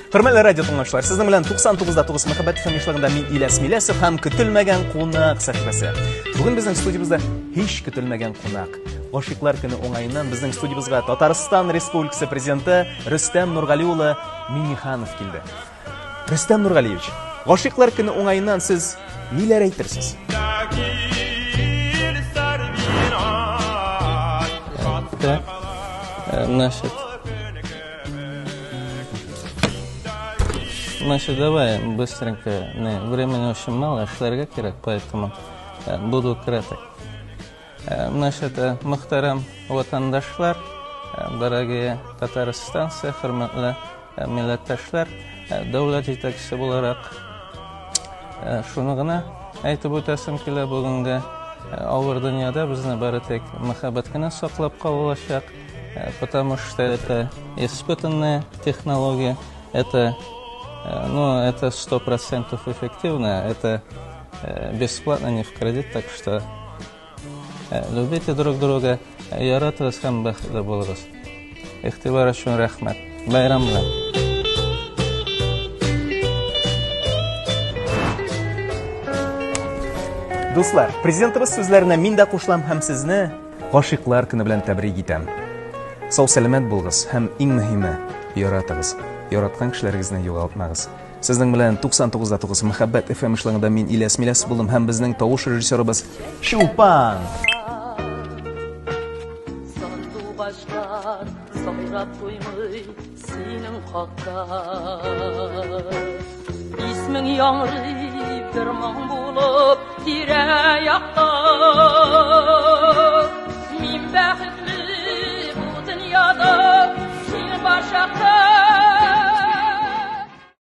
Hörmətli radio dinləyicilər, sizin bilan 99.9 Məhəbbət FM işlərində men İlyas Miləsov həm kütülməgən qonaq səhifəsi. Bugün bizning studiyamızda heç kütülməgən qonaq. Aşıqlar günü oңайынан bizning studiyamızga Tatariston Respublikasi prezidenti Rustam Nurg'aliyev Minixanov keldi. Rustam Nurg'aliyevich, Aşıqlar günü oңайынан siz nelar aytirsiz? Значит, давай быстренько, времени очень мало, шлярга керек, поэтому буду краток. Значит, мөхтәрәм ватандашлар, дорогие татарстанцы, хөрмәтле милләттәшләр, дәүләт җитәкчесе буларак шуны гына әйтеп үтәсем килә бүгенге авыр дөньяда безне бары тик мәхәббәт кенә саклап калачак, потому что это испытанная технология, это 100% эффективно, это бесплатно, не в кредит, так что любите друг друга, яратыгыз һәм бәхетле булыгыз. Игътибар өчен рәхмәт. Байрам белән. Дуслар, президентыбыз сүзләренә мин дә кушылам һәм сезне Гашыйклар көне белән тәбрик итәм. Сау-сәламәт булыгыз һәм иң мөһиме, яратыгыз. Яраткан кешеләрегезне югалтмагыз. Сезнең белән 99.9 Мөхәббәт FM эшләрендә мин Иляс Миләс булдым һәм безнең тавыш режиссерыбыз Чулпан. Исмең яңрый ферман булып тирә-якта